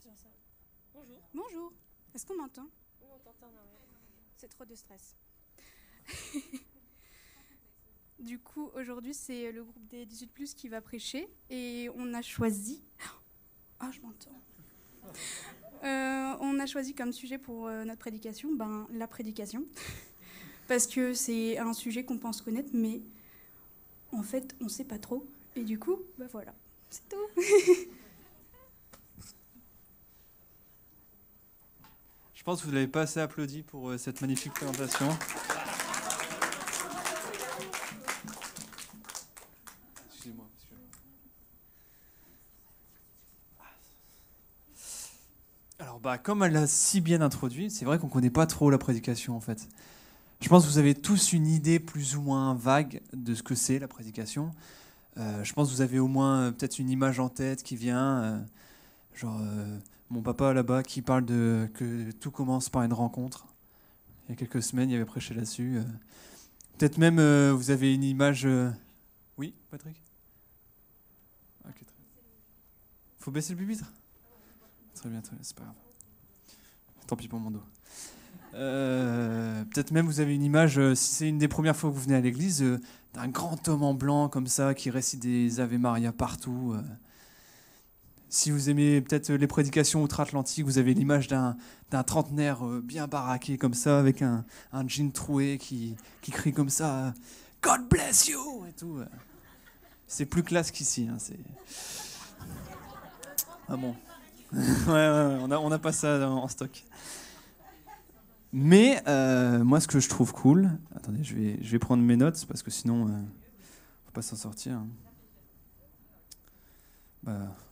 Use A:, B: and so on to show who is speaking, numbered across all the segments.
A: Bonjour.
B: Bonjour, est-ce qu'on m'entend?
A: On t'entend, oui.
B: C'est trop de stress. Du coup, aujourd'hui, c'est le groupe des 18+, qui va prêcher et on a choisi... Ah, je m'entends. On a choisi comme sujet pour notre prédication, la prédication. Parce que c'est un sujet qu'on pense connaître, mais en fait, on ne sait pas trop. Et du coup, voilà, c'est tout.
C: Je pense que vous n'avez pas assez applaudi pour cette magnifique présentation. Excusez-moi. Alors, comme elle l'a si bien introduit, c'est vrai qu'on ne connaît pas trop la prédication en fait. Je pense que vous avez tous une idée plus ou moins vague de ce que c'est la prédication. Je pense que vous avez au moins peut-être une image en tête qui vient, mon papa là-bas qui parle de que tout commence par une rencontre. Il y a quelques semaines, il avait prêché là-dessus. Peut-être même vous avez une image... Oui, Patrick? Ok, très bien. Faut baisser le pupitre? Très bien, c'est pas grave. Tant pis pour mon dos. Peut-être même vous avez une image, si c'est une des premières fois que vous venez à l'église, d'un grand homme en blanc comme ça qui récite des Ave Maria partout. Si vous aimez peut-être les prédications outre-Atlantique, vous avez l'image d'un trentenaire bien baraqué comme ça, avec un jean troué qui crie comme ça « God bless you !» et tout. C'est plus classe qu'ici. Hein, c'est... Ah bon. Ouais, on a pas ça en stock. Mais moi, ce que je trouve cool... Attendez, je vais prendre mes notes, parce que sinon, faut pas s'en sortir.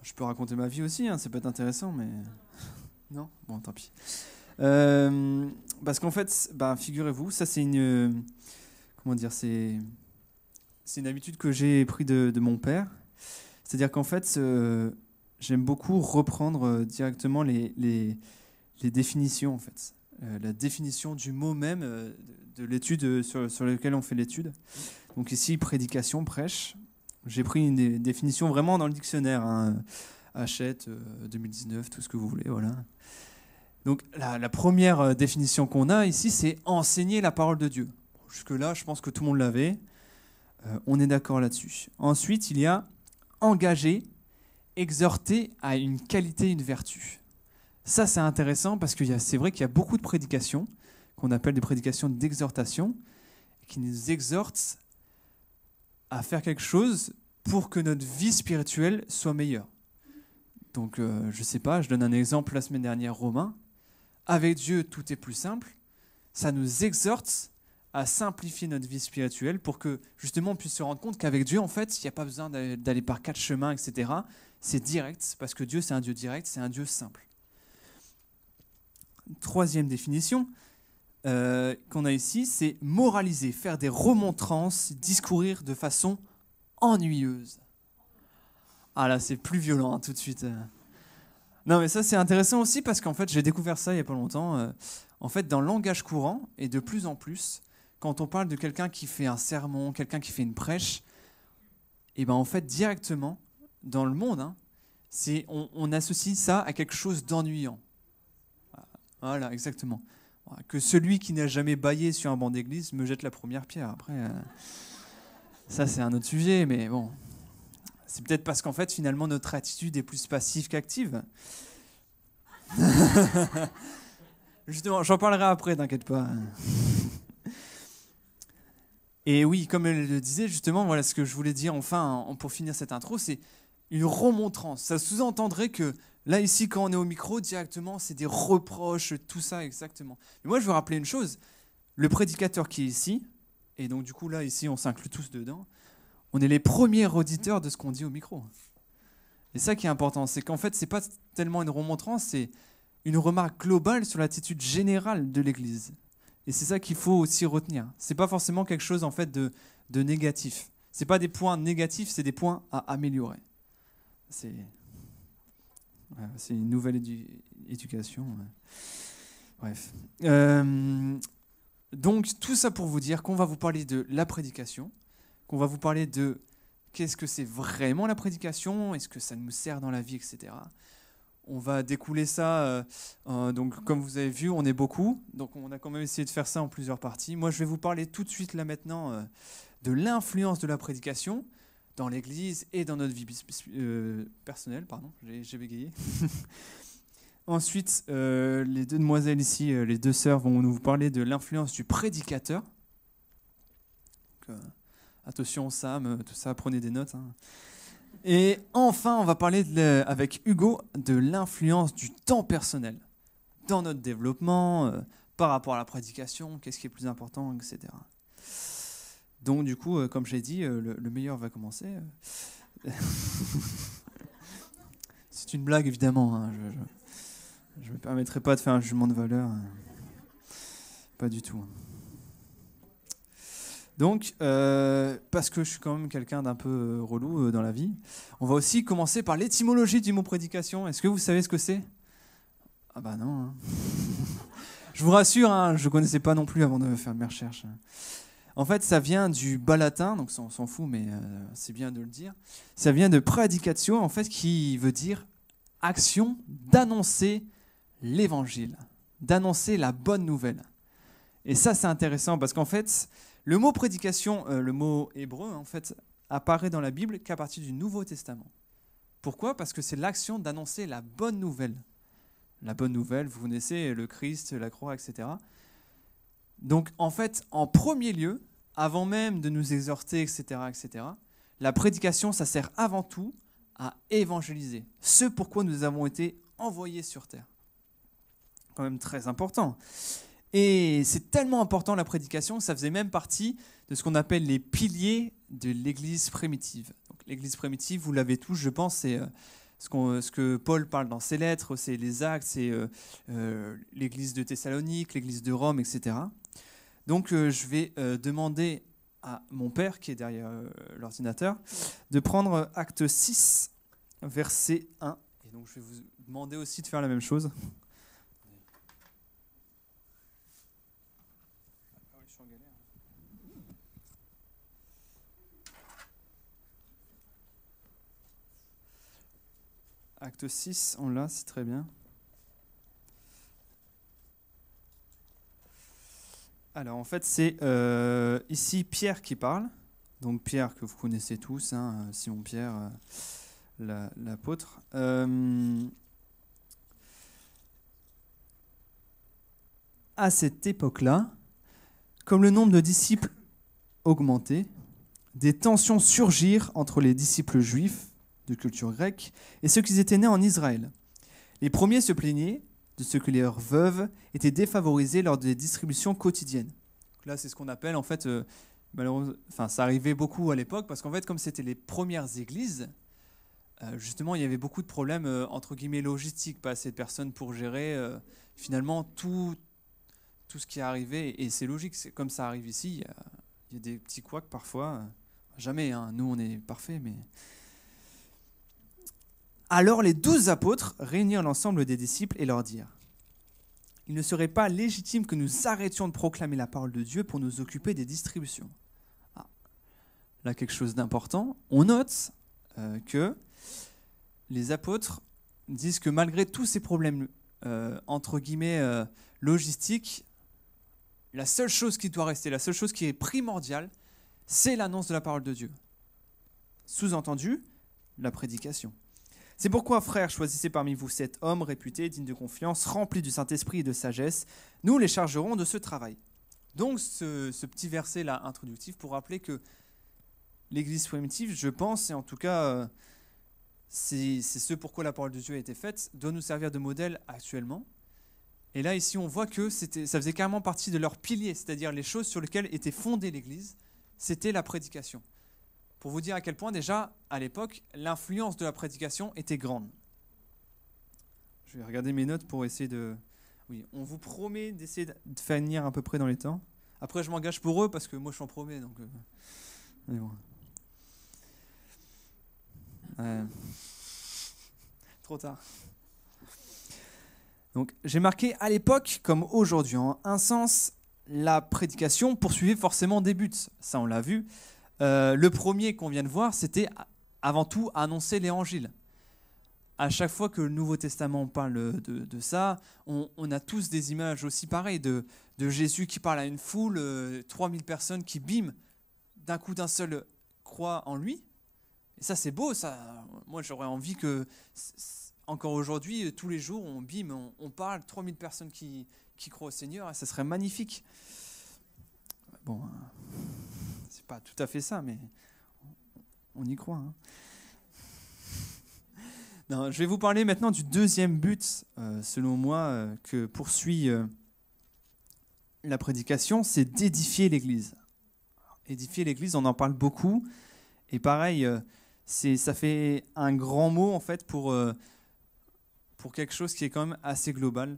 C: Je peux raconter ma vie aussi, hein, ça peut être intéressant, mais... Non? Bon, tant pis. Parce qu'en fait, figurez-vous, ça c'est une... comment dire? C'est une habitude que j'ai pris de mon père. C'est-à-dire qu'en fait, j'aime beaucoup reprendre directement les définitions, en fait. La définition du mot même de l'étude sur laquelle on fait l'étude. Donc ici, prédication, prêche. J'ai pris une définition vraiment dans le dictionnaire, hein. Hachette, 2019, tout ce que vous voulez, voilà. Donc la première définition qu'on a ici, c'est enseigner la parole de Dieu. Jusque-là, je pense que tout le monde l'avait. On est d'accord là-dessus. Ensuite, il y a engager, exhorter à une qualité, une vertu. Ça, c'est intéressant parce que c'est vrai qu'il y a beaucoup de prédications qu'on appelle des prédications d'exhortation qui nous exhortent à faire quelque chose pour que notre vie spirituelle soit meilleure. Donc, je ne sais pas, je donne un exemple la semaine dernière, Romain. Avec Dieu, tout est plus simple. Ça nous exhorte à simplifier notre vie spirituelle pour que, justement, on puisse se rendre compte qu'avec Dieu, en fait, il n'y a pas besoin d'aller par 4 chemins, etc. C'est direct, parce que Dieu, c'est un Dieu direct, c'est un Dieu simple. Troisième définition qu'on a ici, c'est moraliser, faire des remontrances, discourir de façon ennuyeuse. Ah là, c'est plus violent, hein, tout de suite. Non, mais ça, c'est intéressant aussi parce qu'en fait, j'ai découvert ça il n'y a pas longtemps. En fait, dans le langage courant, et de plus en plus, quand on parle de quelqu'un qui fait un sermon, quelqu'un qui fait une prêche, et en fait, directement, dans le monde, hein, on associe ça à quelque chose d'ennuyant. Voilà, exactement. Que celui qui n'a jamais bâillé sur un banc d'église me jette la première pierre. Après, ça, c'est un autre sujet, mais bon... C'est peut-être parce qu'en fait, finalement, notre attitude est plus passive qu'active. Justement, j'en parlerai après, t'inquiète pas. Et oui, comme elle le disait, justement, voilà ce que je voulais dire, enfin, pour finir cette intro, c'est une remontrance. Ça sous-entendrait que, là, ici, quand on est au micro, directement, c'est des reproches, tout ça, exactement. Mais moi, je veux rappeler une chose. Le prédicateur qui est ici, et donc, du coup, là, ici, on s'inclut tous dedans, on est les premiers auditeurs de ce qu'on dit au micro. Et ça qui est important, c'est qu'en fait, c'est pas tellement une remontrance, c'est une remarque globale sur l'attitude générale de l'Église. Et c'est ça qu'il faut aussi retenir. C'est pas forcément quelque chose en fait de négatif. C'est pas des points négatifs, c'est des points à améliorer. C'est une nouvelle éducation. Bref. Donc tout ça pour vous dire qu'on va vous parler de la prédication. On va vous parler de qu'est-ce que c'est vraiment la prédication, est-ce que ça nous sert dans la vie, etc. On va découler ça. Donc, comme vous avez vu, on est beaucoup. Donc, on a quand même essayé de faire ça en plusieurs parties. Moi, je vais vous parler tout de suite, là, maintenant, de l'influence de la prédication dans l'Église et dans notre vie personnelle. Pardon, j'ai bégayé. Ensuite, les deux demoiselles ici, les deux sœurs, vont nous parler de l'influence du prédicateur. Donc, attention, Sam, tout ça, prenez des notes, hein. Et enfin, on va parler avec Hugo de l'influence du temps personnel dans notre développement, par rapport à la prédication, qu'est-ce qui est plus important, etc. Donc du coup, comme j'ai dit, le meilleur va commencer. C'est une blague, évidemment, hein. Je ne me permettrai pas de faire un jugement de valeur. Pas du tout. Donc, parce que je suis quand même quelqu'un d'un peu relou dans la vie, on va aussi commencer par l'étymologie du mot prédication. Est-ce que vous savez ce que c'est? Ah bah non, hein. Je vous rassure, hein, je ne connaissais pas non plus avant de faire mes recherches. En fait, ça vient du bas latin, donc on s'en fout, mais c'est bien de le dire. Ça vient de predicatio, en fait, qui veut dire action d'annoncer l'évangile, d'annoncer la bonne nouvelle. Et ça, c'est intéressant parce qu'en fait, le mot prédication, le mot hébreu, en fait, apparaît dans la Bible qu'à partir du Nouveau Testament. Pourquoi? Parce que c'est l'action d'annoncer la bonne nouvelle. La bonne nouvelle, vous connaissez le Christ, la croix, etc. Donc, en fait, en premier lieu, avant même de nous exhorter, etc., etc., la prédication, ça sert avant tout à évangéliser ce pourquoi nous avons été envoyés sur terre. Quand même très important. Et c'est tellement important la prédication que ça faisait même partie de ce qu'on appelle les piliers de l'Église primitive. Donc, l'Église primitive, vous l'avez tous, je pense, c'est ce que Paul parle dans ses lettres, c'est les Actes, c'est l'Église de Thessalonique, l'Église de Rome, etc. Donc je vais demander à mon père, qui est derrière l'ordinateur, de prendre Acte 6, verset 1. Et donc je vais vous demander aussi de faire la même chose. Acte 6, on l'a, c'est très bien. Alors en fait, c'est ici Pierre qui parle. Donc Pierre que vous connaissez tous, hein, Simon-Pierre, l'apôtre. À cette époque-là, comme le nombre de disciples augmentait, des tensions surgirent entre les disciples juifs de culture grecque et ceux qui étaient nés en Israël. Les premiers se plaignaient de ce que leurs veuves étaient défavorisées lors des distributions quotidiennes. Là, c'est ce qu'on appelle, en fait, malheureusement, ça arrivait beaucoup à l'époque, parce qu'en fait, comme c'était les premières églises, justement, il y avait beaucoup de problèmes, entre guillemets, logistiques, pas assez de personnes pour gérer, finalement, tout ce qui est arrivé, et c'est logique, c'est comme ça arrive ici, il y a des petits couacs parfois, jamais, hein, nous on est parfaits, mais... Alors les 12 apôtres réunirent l'ensemble des disciples et leur dirent: il ne serait pas légitime que nous arrêtions de proclamer la parole de Dieu pour nous occuper des distributions. Ah, là, quelque chose d'important. On note que les apôtres disent que malgré tous ces problèmes, entre guillemets, logistiques, la seule chose qui doit rester, la seule chose qui est primordiale, c'est l'annonce de la parole de Dieu. Sous-entendu, la prédication. C'est pourquoi, frères, choisissez parmi vous 7 hommes réputés, dignes de confiance, remplis du Saint-Esprit et de sagesse. Nous les chargerons de ce travail. Donc, ce petit verset-là introductif pour rappeler que l'Église primitive, je pense, et en tout cas, c'est ce pourquoi la parole de Dieu a été faite, doit nous servir de modèle actuellement. Et là, ici, on voit que ça faisait carrément partie de leurs piliers, c'est-à-dire les choses sur lesquelles était fondée l'Église, c'était la prédication. Pour vous dire à quel point, déjà, à l'époque, l'influence de la prédication était grande. Je vais regarder mes notes pour essayer de... Oui, on vous promet d'essayer de finir à peu près dans les temps. Après, je m'engage pour eux, parce que moi, je suis en premier, donc... Mais bon. Trop tard. Donc, j'ai marqué à l'époque, comme aujourd'hui, en un sens, la prédication poursuivait forcément des buts. Ça, on l'a vu. Le premier qu'on vient de voir, c'était avant tout annoncer l'évangile. à chaque fois que le Nouveau Testament parle de ça, on a tous des images aussi pareilles de Jésus qui parle à une foule, 3000 personnes qui, bim, d'un coup d'un seul croient en lui. Et ça, c'est beau. Ça. Moi, j'aurais envie que, encore aujourd'hui, tous les jours, on parle, 3000 personnes qui croient au Seigneur, et ça serait magnifique. Bon, c'est pas tout à fait ça, mais on y croit. Hein. Non, je vais vous parler maintenant du deuxième but, selon moi, que poursuit la prédication, c'est d'édifier l'Église. Édifier l'Église, on en parle beaucoup, et pareil, ça fait un grand mot en fait pour quelque chose qui est quand même assez global.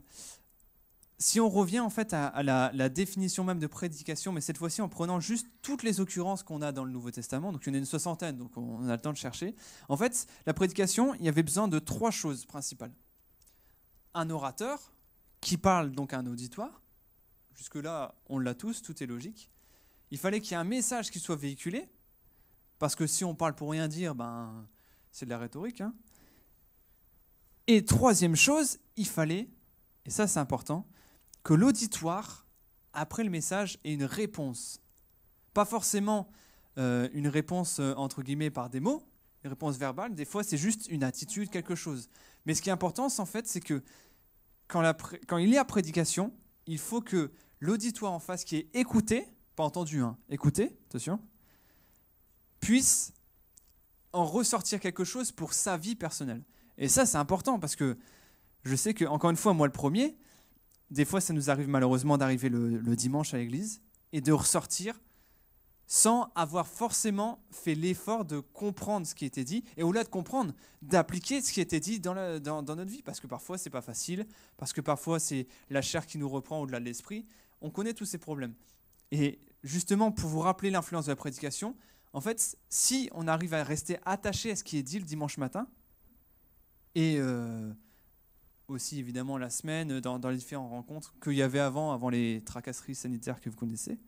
C: Si on revient en fait à la définition même de prédication, mais cette fois-ci en prenant juste toutes les occurrences qu'on a dans le Nouveau Testament, donc il y en a une soixantaine, donc on a le temps de chercher. En fait, la prédication, il y avait besoin de 3 choses principales. Un orateur qui parle donc à un auditoire. Jusque-là, on l'a tous, tout est logique. Il fallait qu'il y ait un message qui soit véhiculé, parce que si on parle pour rien dire, c'est de la rhétorique. Hein. Et troisième chose, il fallait, et ça c'est important, que l'auditoire, après le message, ait une réponse. Pas forcément une réponse entre guillemets par des mots, une réponse verbale, des fois c'est juste une attitude, quelque chose. Mais ce qui est important, en fait, c'est que quand il y a prédication, il faut que l'auditoire en face qui est écouté, pas entendu, hein, écouté, attention, puisse en ressortir quelque chose pour sa vie personnelle. Et ça, c'est important parce que je sais que, encore une fois, moi le premier, des fois ça nous arrive malheureusement d'arriver le dimanche à l'église et de ressortir sans avoir forcément fait l'effort de comprendre ce qui était dit, et au-delà de comprendre, d'appliquer ce qui était dit dans notre vie, parce que parfois c'est pas facile, parce que parfois c'est la chair qui nous reprend au-delà de l'esprit. On connaît tous ces problèmes. Et justement, pour vous rappeler l'influence de la prédication, en fait, si on arrive à rester attaché à ce qui est dit le dimanche matin, et aussi évidemment la semaine, dans les différentes rencontres qu'il y avait avant les tracasseries sanitaires que vous connaissez,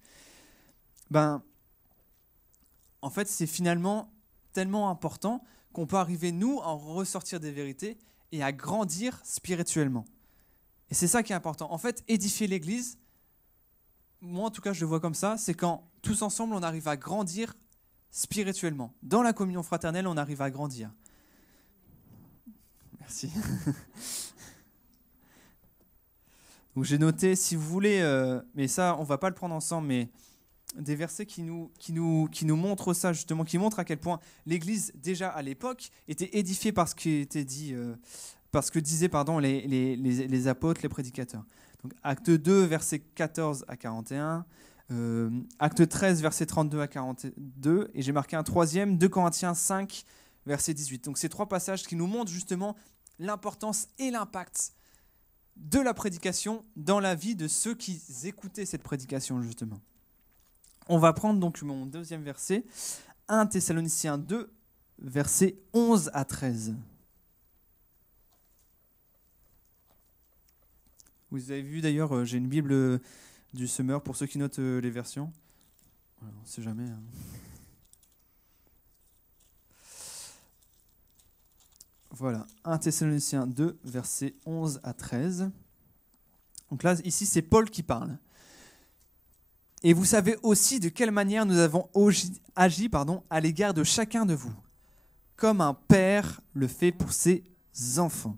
C: en fait, c'est finalement tellement important qu'on peut arriver, nous, à en ressortir des vérités et à grandir spirituellement. Et c'est ça qui est important. En fait, édifier l'Église, moi en tout cas je le vois comme ça, c'est quand tous ensemble on arrive à grandir spirituellement. Dans la communion fraternelle, on arrive à grandir. Merci. Donc j'ai noté, si vous voulez, mais ça on ne va pas le prendre ensemble, mais des versets qui nous montrent ça justement, qui montrent à quel point l'Église déjà à l'époque était édifiée par ce qui était dit, par ce que disaient les apôtres, les prédicateurs. Donc acte 2, versets 14 à 41, acte 13, versets 32 à 42, et j'ai marqué un troisième, 2 Corinthiens 5, verset 18. Donc ces 3 passages qui nous montrent justement l'importance et l'impact de la prédication dans la vie de ceux qui écoutaient cette prédication justement. On va prendre donc mon deuxième verset, 1 Thessaloniciens 2, versets 11 à 13. Vous avez vu d'ailleurs, j'ai une Bible du Semeur pour ceux qui notent les versions. Voilà, on ne sait jamais. Hein. Voilà, 1 Thessaloniciens 2, versets 11 à 13. Donc là, ici, c'est Paul qui parle. Et vous savez aussi de quelle manière nous avons agi à l'égard de chacun de vous, comme un père le fait pour ses enfants.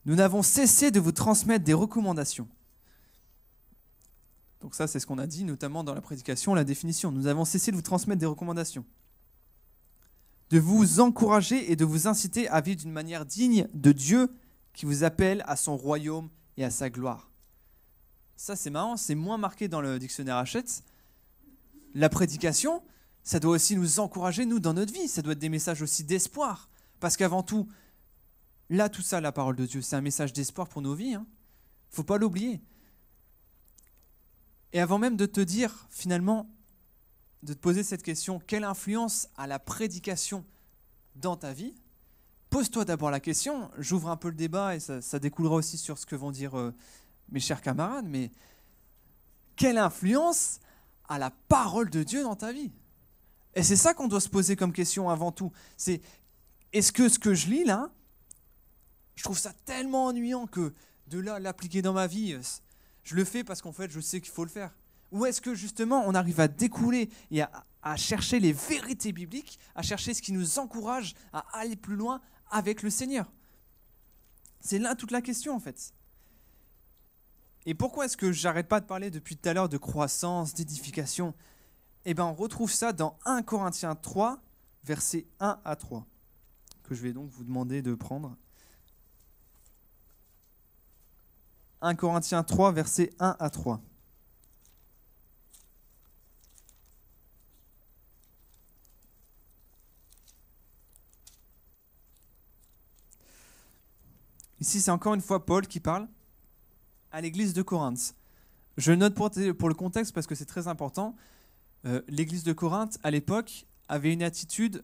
C: Nous n'avons cessé de vous transmettre des recommandations. Donc ça, c'est ce qu'on a dit, notamment dans la prédication, la définition. Nous avons cessé de vous transmettre des recommandations. De vous encourager et de vous inciter à vivre d'une manière digne de Dieu qui vous appelle à son royaume et à sa gloire. Ça, c'est marrant, c'est moins marqué dans le dictionnaire Hachette. La prédication, ça doit aussi nous encourager, nous, dans notre vie. Ça doit être des messages aussi d'espoir. Parce qu'avant tout, là, tout ça, la parole de Dieu, c'est un message d'espoir pour nos vies. Il ne faut pas l'oublier. Et avant même de te dire, finalement, de te poser cette question, quelle influence a la prédication dans ta vie ? Pose-toi d'abord la question. J'ouvre un peu le débat et ça découlera aussi sur ce que vont dire mes chers camarades, mais quelle influence a la parole de Dieu dans ta vie ? Et c'est ça qu'on doit se poser comme question avant tout. C'est est-ce que ce que je lis là, je trouve ça tellement ennuyant que de là l'appliquer dans ma vie, je le fais parce qu'en fait je sais qu'il faut le faire. Ou est-ce que justement on arrive à découler et à chercher les vérités bibliques, à chercher ce qui nous encourage à aller plus loin avec le Seigneur? C'est là toute la question en fait. Et pourquoi est-ce que j'arrête pas de parler depuis tout à l'heure de croissance, d'édification? Eh bien on retrouve ça dans 1 Corinthiens 3, versets 1 à 3, que je vais donc vous demander de prendre. 1 Corinthiens 3, versets 1 à 3. Ici, c'est encore une fois Paul qui parle à l'église de Corinthe. Je note pour le contexte parce que c'est très important. L'église de Corinthe, à l'époque, avait une attitude,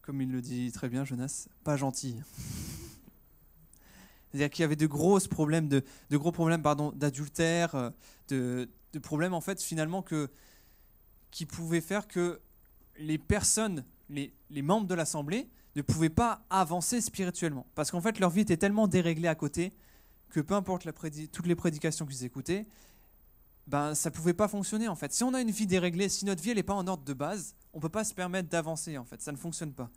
C: comme il le dit très bien Jonas, pas gentille. C'est-à-dire qu'il y avait de gros problèmes d'adultère, de problèmes en fait finalement qui pouvaient faire que les personnes, les membres de l'assemblée, ne pouvaient pas avancer spirituellement. Parce qu'en fait, leur vie était tellement déréglée à côté que peu importe toutes les prédications qu'ils écoutaient, ben, ça ne pouvait pas fonctionner en fait. Si on a une vie déréglée, si notre vie n'est pas en ordre de base, on ne peut pas se permettre d'avancer en fait. Ça ne fonctionne pas.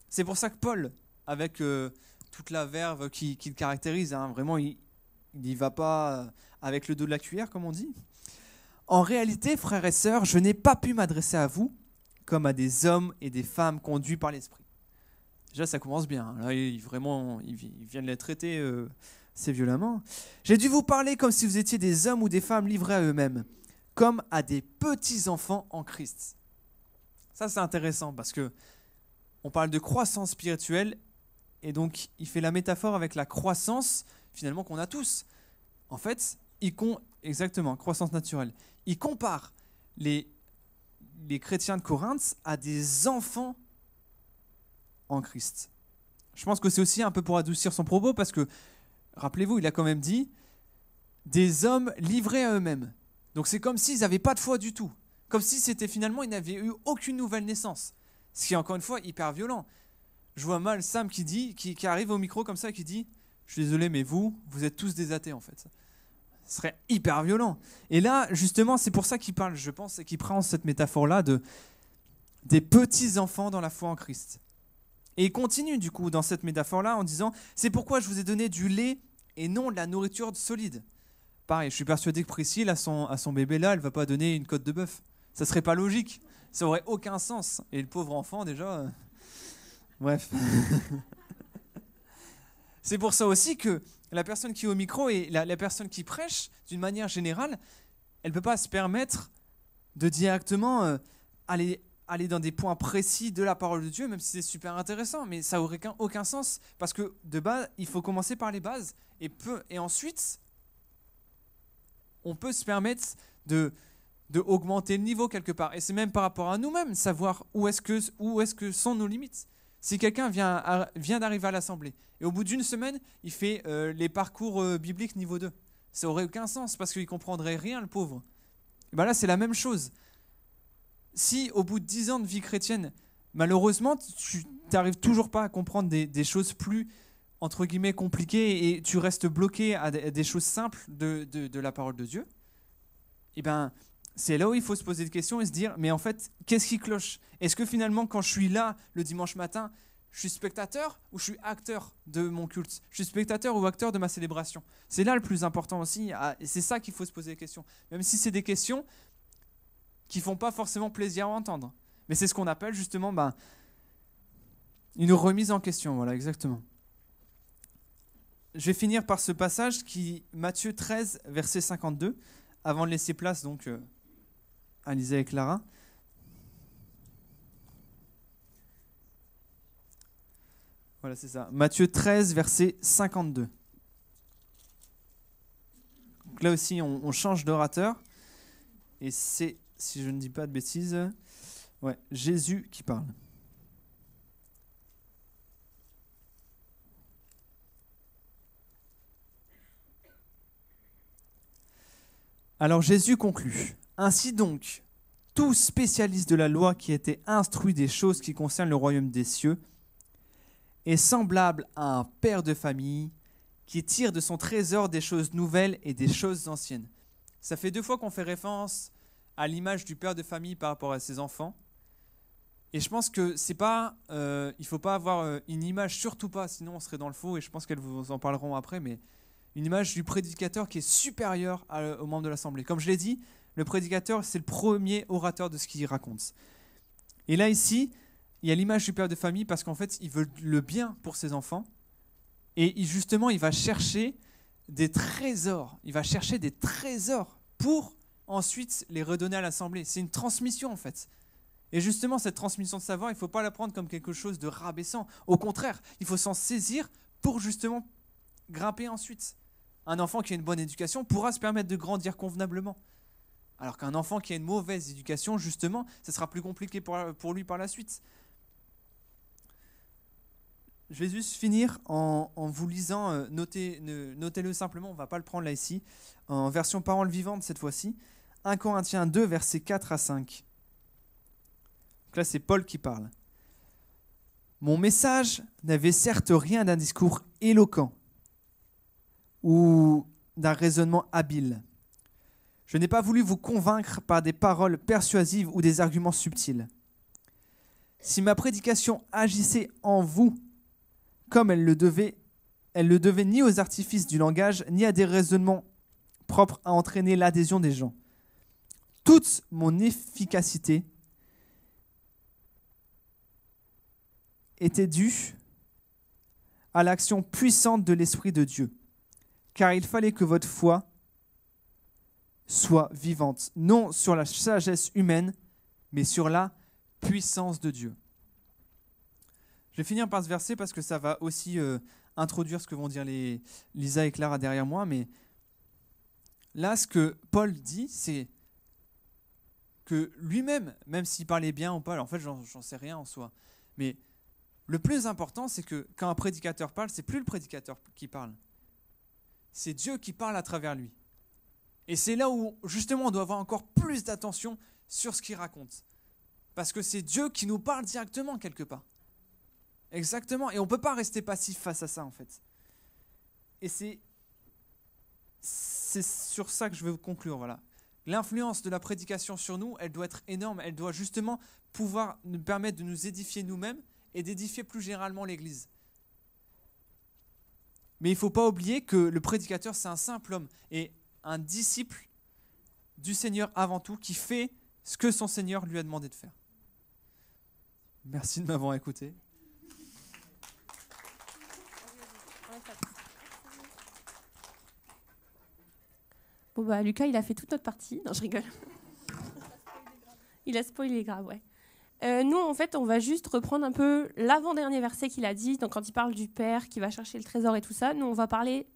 C: C'est pour ça que Paul, avec toute la verve qui le caractérise, hein, vraiment, il n'y va pas avec le dos de la cuillère, comme on dit. En réalité, frères et sœurs, je n'ai pas pu m'adresser à vous comme à des hommes et des femmes conduits par l'Esprit. Déjà, ça commence bien. Là, il vient de les traiter assez violemment. J'ai dû vous parler comme si vous étiez des hommes ou des femmes livrés à eux-mêmes, comme à des petits-enfants en Christ. Ça, c'est intéressant parce que on parle de croissance spirituelle et donc il fait la métaphore avec la croissance finalement qu'on a tous. En fait, exactement, croissance naturelle. Il compare les chrétiens de Corinthe à des enfants en Christ. Je pense que c'est aussi un peu pour adoucir son propos parce que, rappelez-vous, il a quand même dit des hommes livrés à eux-mêmes. Donc c'est comme s'ils n'avaient pas de foi du tout. Comme si c'était finalement, ils n'avaient eu aucune nouvelle naissance. Ce qui est encore une fois hyper violent. Je vois mal Sam qui arrive au micro comme ça et qui dit « Je suis désolé, mais vous êtes tous des athées en fait. » Ce serait hyper violent. Et là, justement, c'est pour ça qu'il parle, je pense, et qu'il prend cette métaphore-là des petits-enfants dans la foi en Christ. Et il continue du coup dans cette métaphore-là en disant « C'est pourquoi je vous ai donné du lait et non de la nourriture solide. » Pareil, je suis persuadé que Priscille, à son bébé là, elle ne va pas donner une côte de bœuf. Ça ne serait pas logique. Ça n'aurait aucun sens. Et le pauvre enfant, déjà... Bref. C'est pour ça aussi que la personne qui est au micro et la personne qui prêche, d'une manière générale, elle ne peut pas se permettre de directement aller dans des points précis de la parole de Dieu, même si c'est super intéressant, mais ça n'aurait aucun sens. Parce que de base, il faut commencer par les bases. Et ensuite, on peut se permettre de augmenter le niveau quelque part. Et c'est même par rapport à nous-mêmes, savoir où est-ce que sont nos limites. Si quelqu'un vient d'arriver à l'assemblée, et au bout d'une semaine, il fait les parcours bibliques niveau 2, ça n'aurait aucun sens, parce qu'il ne comprendrait rien, le pauvre. Et bien là, c'est la même chose. Si au bout de 10 ans de vie chrétienne, malheureusement, tu n'arrives toujours pas à comprendre des choses plus, entre guillemets, compliquées, et tu restes bloqué à des choses simples de la parole de Dieu, et bien... c'est là où il faut se poser des questions et se dire, mais en fait, qu'est-ce qui cloche? Est-ce que finalement, quand je suis là le dimanche matin, je suis spectateur ou je suis acteur de mon culte? Je suis spectateur ou acteur de ma célébration? C'est là le plus important aussi, et c'est ça qu'il faut se poser des questions. Même si c'est des questions qui ne font pas forcément plaisir à entendre. Mais c'est ce qu'on appelle justement une remise en question, voilà, exactement. Je vais finir par ce passage Matthieu 13, verset 52, avant de laisser place donc... à Lisa et Clara. Voilà, c'est ça. Matthieu 13, verset 52. Donc là aussi, on change d'orateur. Et c'est, si je ne dis pas de bêtises, Jésus qui parle. Alors Jésus conclut. Ainsi donc, tout spécialiste de la loi qui était instruit des choses qui concernent le royaume des cieux est semblable à un père de famille qui tire de son trésor des choses nouvelles et des choses anciennes. Ça fait 2 fois qu'on fait référence à l'image du père de famille par rapport à ses enfants. Et je pense que c'est pas, il faut pas avoir une image, surtout pas, sinon on serait dans le faux, et je pense qu'elles vous en parleront après, mais une image du prédicateur qui est supérieure aux membres de l'Assemblée. Comme je l'ai dit, le prédicateur, c'est le premier orateur de ce qu'il raconte. Et là, ici, il y a l'image du père de famille parce qu'en fait, il veut le bien pour ses enfants. Et justement, il va chercher des trésors. Il va chercher des trésors pour ensuite les redonner à l'Assemblée. C'est une transmission, en fait. Et justement, cette transmission de savoir, il ne faut pas la prendre comme quelque chose de rabaissant. Au contraire, il faut s'en saisir pour justement grimper ensuite. Un enfant qui a une bonne éducation pourra se permettre de grandir convenablement. Alors qu'un enfant qui a une mauvaise éducation, justement, ce sera plus compliqué pour lui par la suite. Je vais juste finir en vous lisant, notez-le simplement, on ne va pas le prendre là ici, en version parole vivante cette fois-ci, 1 Corinthiens 2, versets 4 à 5. Donc là, c'est Paul qui parle. « Mon message n'avait certes rien d'un discours éloquent ou d'un raisonnement habile. Je n'ai pas voulu vous convaincre par des paroles persuasives ou des arguments subtils. Si ma prédication agissait en vous comme elle le devait ni aux artifices du langage, ni à des raisonnements propres à entraîner l'adhésion des gens. Toute mon efficacité était due à l'action puissante de l'Esprit de Dieu, car il fallait que votre foi soit vivante, non sur la sagesse humaine, mais sur la puissance de Dieu. » Je vais finir par ce verset parce que ça va aussi introduire ce que vont dire Lisa et Clara derrière moi, mais là, ce que Paul dit, c'est que lui-même, même s'il parlait bien ou pas, en fait, j'en sais rien en soi, mais le plus important, c'est que quand un prédicateur parle, c'est plus le prédicateur qui parle, c'est Dieu qui parle à travers lui. Et c'est là où, justement, on doit avoir encore plus d'attention sur ce qu'il raconte. Parce que c'est Dieu qui nous parle directement quelque part. Exactement. Et on ne peut pas rester passif face à ça, en fait. Et c'est sur ça que je veux conclure. Voilà. L'influence de la prédication sur nous, elle doit être énorme. Elle doit justement pouvoir nous permettre de nous édifier nous-mêmes et d'édifier plus généralement l'Église. Mais il ne faut pas oublier que le prédicateur, c'est un simple homme et un disciple du Seigneur avant tout, qui fait ce que son Seigneur lui a demandé de faire. Merci de m'avoir écouté.
A: Bon bah Lucas, il a fait toute notre partie. Non, je rigole. Il a spoilé grave, ouais. Nous, en fait, on va juste reprendre un peu l'avant-dernier verset qu'il a dit. Donc, quand il parle du Père qui va chercher le trésor et tout ça, nous, on va parler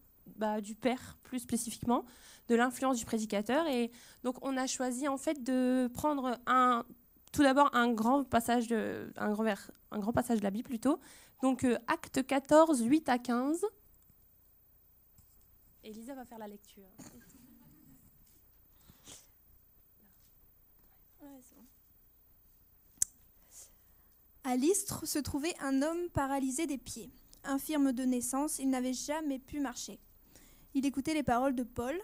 A: du Père plus spécifiquement, de l'influence du prédicateur. Et donc, on a choisi en fait de prendre tout d'abord un grand passage de la Bible plutôt. Donc, Acte 14, 8 à 15. Et Lisa va faire la lecture.
D: À Lystre se trouvait un homme paralysé des pieds. Infirme de naissance, il n'avait jamais pu marcher. Il écoutait les paroles de Paul.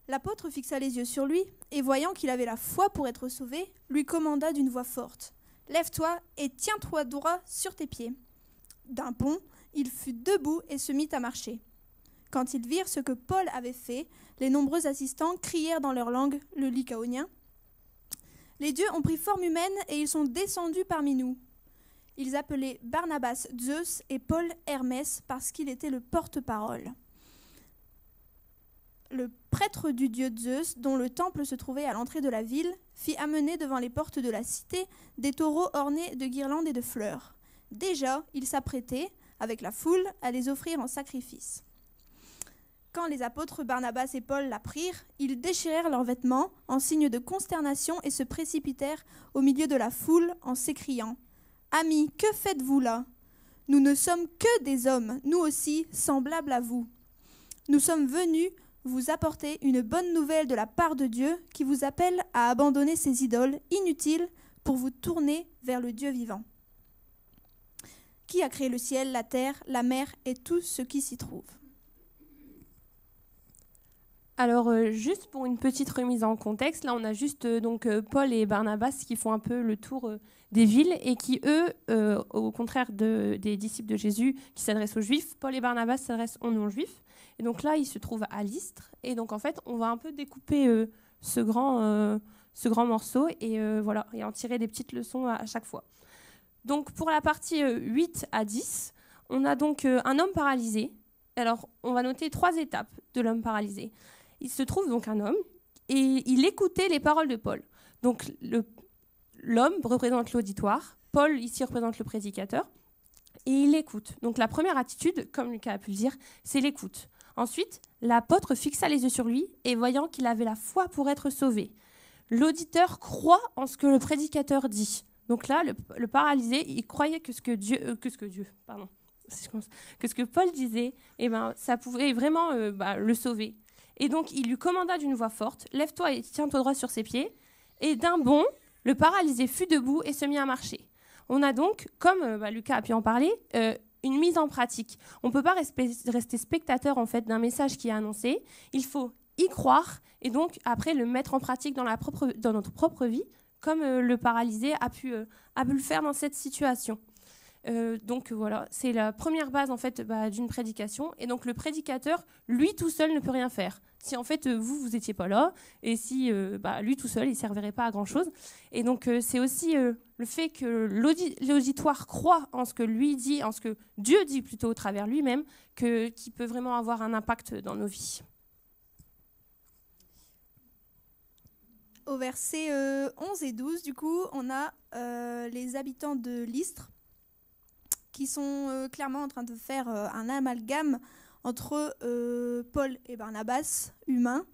D: L'apôtre fixa les yeux sur lui et, voyant qu'il avait la foi pour être sauvé, lui commanda d'une voix forte : « Lève-toi et tiens-toi droit sur tes pieds. » D'un bond, il fut debout et se mit à marcher. Quand ils virent ce que Paul avait fait, les nombreux assistants crièrent dans leur langue, le lycaonien : « Les dieux ont pris forme humaine et ils sont descendus parmi nous. » Ils appelaient Barnabas Zeus et Paul Hermès parce qu'il était le porte-parole. Le prêtre du dieu Zeus, dont le temple se trouvait à l'entrée de la ville, fit amener devant les portes de la cité des taureaux ornés de guirlandes et de fleurs. Déjà, il s'apprêtait, avec la foule, à les offrir en sacrifice. Quand les apôtres Barnabas et Paul l'apprirent, ils déchirèrent leurs vêtements en signe de consternation et se précipitèrent au milieu de la foule en s'écriant : « Amis, que faites-vous là ? Nous ne sommes que des hommes, nous aussi, semblables à vous. Nous sommes venus vous apporter une bonne nouvelle de la part de Dieu qui vous appelle à abandonner ces idoles inutiles pour vous tourner vers le Dieu vivant, qui a créé le ciel, la terre, la mer et tout ce qui s'y trouve.
A: Alors, juste pour une petite remise en contexte, là, on a juste Paul et Barnabas qui font un peu le tour des villes et qui, eux, au contraire des disciples de Jésus qui s'adressent aux Juifs, Paul et Barnabas s'adressent aux non-Juifs. Et donc là, ils se trouvent à Lystre. Et donc, en fait, on va un peu découper ce grand morceau et en tirer des petites leçons à chaque fois. Donc, pour la partie 8 à 10, on a donc un homme paralysé. Alors, on va noter 3 étapes de l'homme paralysé. Il se trouve donc un homme et il écoutait les paroles de Paul. Donc l'homme représente l'auditoire, Paul ici représente le prédicateur et il écoute. Donc la première attitude, comme Lucas a pu le dire, c'est l'écoute. Ensuite, l'apôtre fixa les yeux sur lui et voyant qu'il avait la foi pour être sauvé. L'auditeur croit en ce que le prédicateur dit. Donc là, le paralysé, il croyait que ce que Paul disait, ça pouvait vraiment le sauver. Et donc, il lui commanda d'une voix forte, « Lève-toi et tiens-toi droit sur ses pieds. » Et d'un bond, le paralysé fut debout et se mit à marcher. On a donc, comme Lucas a pu en parler, une mise en pratique. On ne peut pas rester spectateur en fait, d'un message qui est annoncé. Il faut y croire et donc, après, le mettre en pratique dans notre propre vie, comme le paralysé a pu le faire dans cette situation. Donc voilà, c'est la première base en fait d'une prédication. Et donc le prédicateur, lui tout seul ne peut rien faire. Si en fait vous étiez pas là, et si lui tout seul, il servirait pas à grand chose. Et donc c'est aussi le fait que l'auditoire croit en ce que lui dit, en ce que Dieu dit plutôt au travers lui-même, qui peut vraiment avoir un impact dans nos vies.
D: Au verset 11 et 12, du coup, on a les habitants de Lystre qui sont clairement en train de faire un amalgame entre Paul et Barnabas, humains,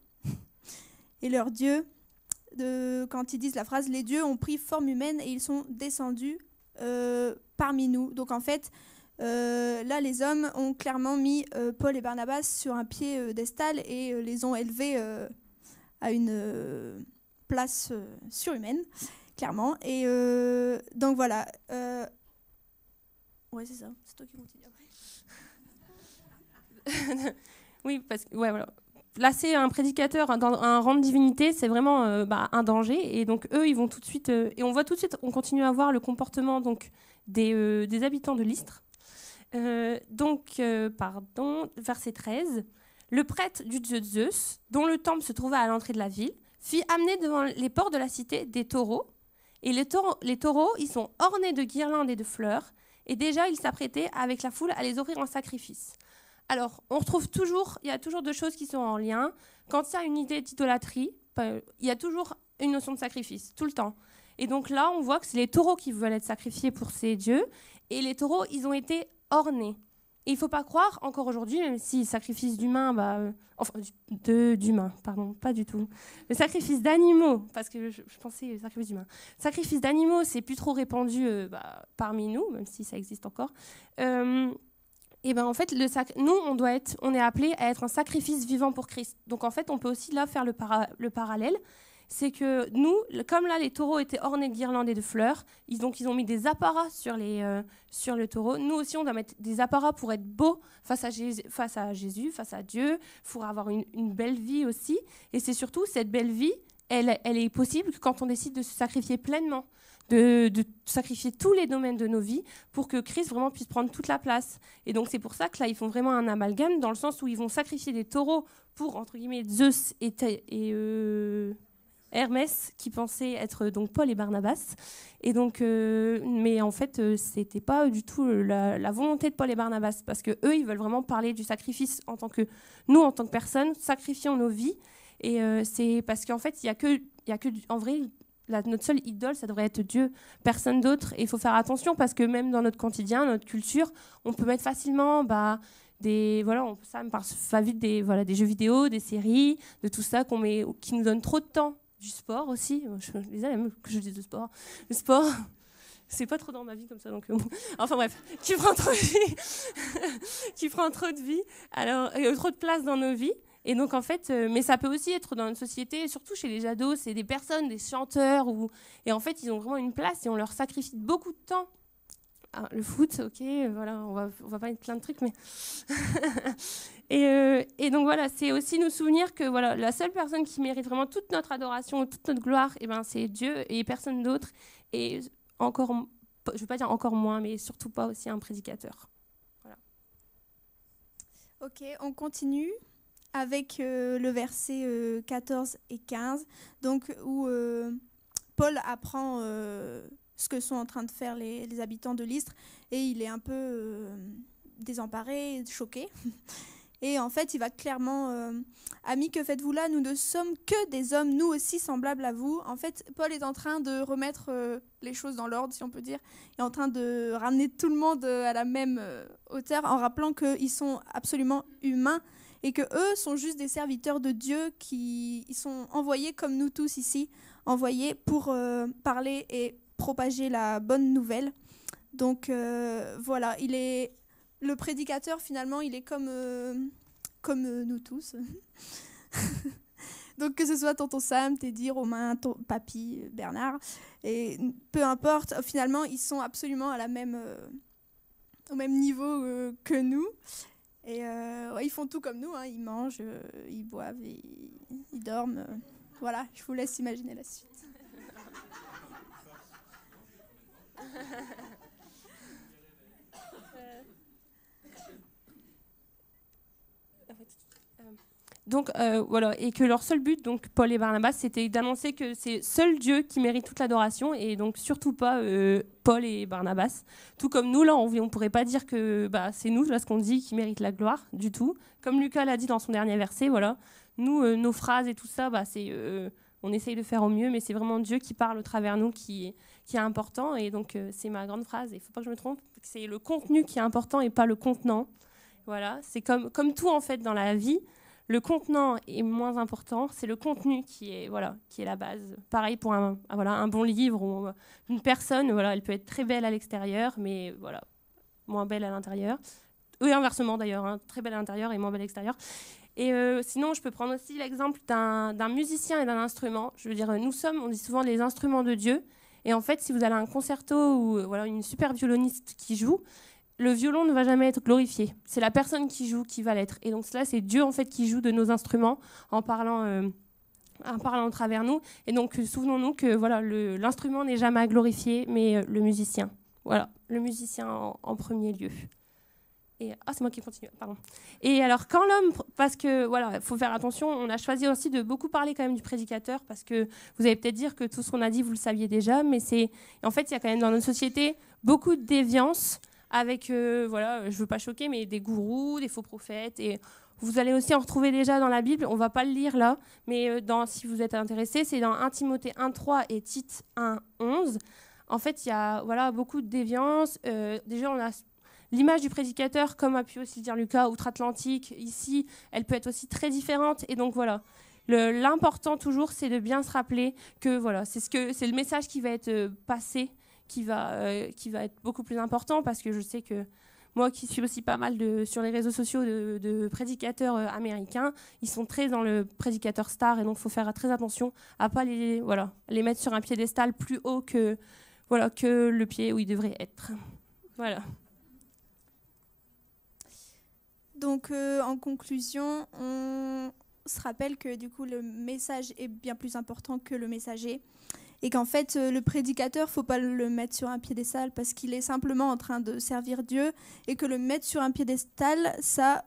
D: et leur Dieu. Quand ils disent la phrase « Les dieux ont pris forme humaine et ils sont descendus parmi nous ». Donc en fait, là, les hommes ont clairement mis Paul et Barnabas sur un piédestal et les ont élevés à une place surhumaine, clairement. Et donc voilà. Ouais, c'est ça. C'est toi qui continue après.
A: Oui, parce que voilà. Placer un prédicateur dans un rang de divinité, c'est vraiment un danger. Et donc eux, ils vont tout de suite. Et on voit tout de suite, on continue à voir le comportement donc des habitants de Lystre. Verset 13. Le prêtre du dieu Zeus, dont le temple se trouvait à l'entrée de la ville, fit amener devant les portes de la cité des taureaux. Et les taureaux, ils sont ornés de guirlandes et de fleurs. Et déjà, ils s'apprêtaient avec la foule à les offrir en sacrifice. Alors, on retrouve il y a toujours deux choses qui sont en lien. Quand il y a une idée d'idolâtrie, il y a toujours une notion de sacrifice, tout le temps. Et donc là, on voit que c'est les taureaux qui veulent être sacrifiés pour ces dieux. Et les taureaux, ils ont été ornés. Et il ne faut pas croire, encore aujourd'hui, même si sacrifice d'humains, d'humains, pardon, pas du tout. Le sacrifice d'animaux, parce que je pensais sacrifice d'humains. Sacrifice d'animaux, c'est plus trop répandu parmi nous, même si ça existe encore. Et en fait, nous, on est appelés à être un sacrifice vivant pour Christ. Donc en fait, on peut aussi là faire le parallèle. C'est que nous, comme là les taureaux étaient ornés de guirlandes et de fleurs, ils ont mis des apparats sur le taureau. Nous aussi, on doit mettre des apparats pour être beaux face à Jésus, face à Dieu, pour avoir une belle vie aussi. Et c'est surtout cette belle vie, elle est possible que quand on décide de se sacrifier pleinement, de sacrifier tous les domaines de nos vies pour que Christ vraiment puisse prendre toute la place. Et donc c'est pour ça que là, ils font vraiment un amalgame dans le sens où ils vont sacrifier des taureaux pour, entre guillemets, Zeus et Hermès, qui pensait être donc Paul et Barnabas. Et donc, mais en fait, c'était pas du tout la volonté de Paul et Barnabas, parce que eux, ils veulent vraiment parler du sacrifice en tant que personnes, sacrifions nos vies. Et c'est parce qu'en fait, il y a que en vrai, notre seule idole, ça devrait être Dieu, personne d'autre. Et il faut faire attention parce que même dans notre quotidien, notre culture, on peut mettre facilement on me parle vite des jeux vidéo, des séries, de tout ça qui nous donne trop de temps. Du sport aussi, je disais même que je dise de sport. Le sport, c'est pas trop dans ma vie comme ça, donc enfin bref, qui prend trop de vie, alors trop de place dans nos vies. Et donc en fait, mais ça peut aussi être dans une société, surtout chez les ados, c'est des personnes, des chanteurs, et en fait ils ont vraiment une place et on leur sacrifie beaucoup de temps. Ah, le foot, ok, voilà, on va pas être plein de trucs, mais et donc voilà, c'est aussi nous souvenir que voilà, la seule personne qui mérite vraiment toute notre adoration, toute notre gloire, et ben c'est Dieu et personne d'autre. Et encore, je veux pas dire encore moins, mais surtout pas aussi un prédicateur. Voilà.
D: Ok, on continue avec le verset 14 et 15, donc où Paul apprend ce que sont en train de faire les habitants de Lystre, et il est un peu désemparé, choqué. Et en fait, il va clairement Amis, que faites-vous là? Nous ne sommes que des hommes, nous aussi semblables à vous. En fait, Paul est en train de remettre les choses dans l'ordre, si on peut dire. Il est en train de ramener tout le monde à la même hauteur, en rappelant qu'ils sont absolument humains et que eux sont juste des serviteurs de Dieu ils sont envoyés comme nous tous ici, envoyés pour parler et propager la bonne nouvelle. Donc voilà, le prédicateur finalement, il est comme nous tous. Donc que ce soit tonton Sam, Teddy, Romain, papy, Bernard, et peu importe, finalement ils sont absolument au même niveau que nous. Et ouais, ils font tout comme nous, hein. Ils mangent, ils boivent, ils dorment. Voilà, je vous laisse imaginer la suite.
A: Donc voilà, et que leur seul but, donc Paul et Barnabas, c'était d'annoncer que c'est seul Dieu qui mérite toute l'adoration, et donc surtout pas Paul et Barnabas. Tout comme nous, là, on pourrait pas dire que c'est nous, là, ce qu'on dit, qui mérite la gloire du tout. Comme Lucas l'a dit dans son dernier verset, voilà, nous, nos phrases et tout ça, on essaye de faire au mieux, mais c'est vraiment Dieu qui parle au travers nous qui est important. Et donc c'est ma grande phrase, il faut pas que je me trompe, c'est le contenu qui est important et pas le contenant. Voilà, c'est comme tout en fait dans la vie. Le contenant est moins important, c'est le contenu qui est la base. Pareil pour un bon livre ou une personne, voilà, elle peut être très belle à l'extérieur, mais voilà, moins belle à l'intérieur. Et inversement d'ailleurs, hein, très belle à l'intérieur et moins belle à l'extérieur. Et sinon, je peux prendre aussi l'exemple d'un musicien et d'un instrument. Je veux dire, on dit souvent les instruments de Dieu. Et en fait, si vous allez à un concerto ou une super violoniste qui joue, le violon ne va jamais être glorifié. C'est la personne qui joue qui va l'être. Et donc là, c'est Dieu en fait qui joue de nos instruments en parlant au travers nous. Et donc souvenons-nous que l'instrument n'est jamais à glorifier, mais le musicien. Voilà, le musicien en premier lieu. Et c'est moi qui continue, pardon. Et alors quand l'homme, parce que il faut faire attention, on a choisi aussi de beaucoup parler quand même du prédicateur, parce que vous allez peut-être dire que tout ce qu'on a dit vous le saviez déjà, mais en fait il y a quand même dans notre société beaucoup de déviance. Avec, je ne veux pas choquer, mais des gourous, des faux prophètes. Et vous allez aussi en retrouver déjà dans la Bible. On ne va pas le lire là, mais si vous êtes intéressés, c'est dans 1 Timothée 1,3 et Tite 1,11. En fait, il y a beaucoup de déviance. Déjà, on a l'image du prédicateur, comme a pu aussi le dire Lucas, outre-Atlantique. Ici, elle peut être aussi très différente. Et donc, voilà. L'important, toujours, c'est de bien se rappeler que c'est le message qui va être passé, qui va être beaucoup plus important, parce que je sais que moi qui suis aussi pas mal sur les réseaux sociaux de prédicateurs américains, ils sont très dans le prédicateur star, et donc il faut faire très attention à pas les mettre sur un piédestal plus haut que le pied où ils devraient être. Voilà.
D: Donc en conclusion, on se rappelle que du coup le message est bien plus important que le messager. Et qu'en fait, le prédicateur, faut pas le mettre sur un piédestal parce qu'il est simplement en train de servir Dieu, et que le mettre sur un piédestal, ça